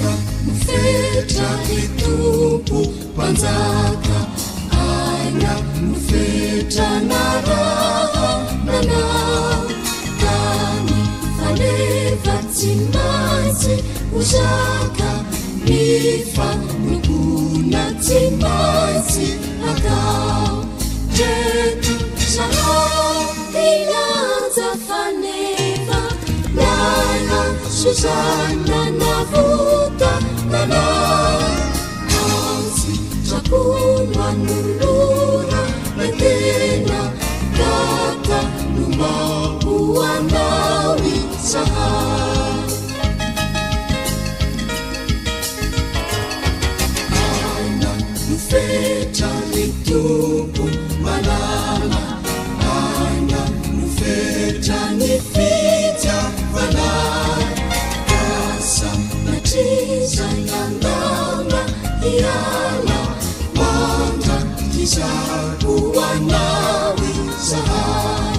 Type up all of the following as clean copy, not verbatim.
aina mufetra itompo mpanjaka aina mufetra naraha nanao tany faneva tsy maintsy hozaka mifanokona tsy maintsy atao treto zahao ilanja faneva nana Susanna navuta nanao anzi trakono anolora metena gata lumambo anao izahao aina mifetra ny tompo malala aina mifetra ny fitiavana asa natrizanandana iala mandra izako anao izahao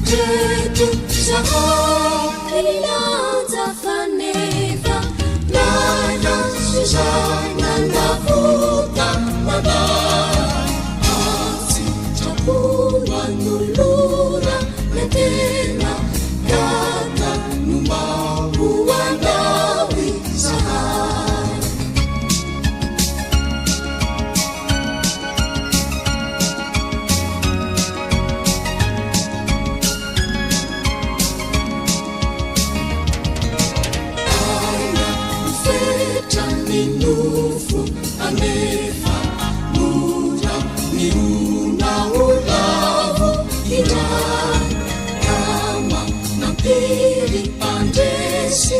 treto zahao ilanja faneva nana Susanna navuta nanao anzi trakono anolora metena gata lumambo anao izahao aina mifetra ny nofo anefa mora miona olavo indray kama nampiry andresy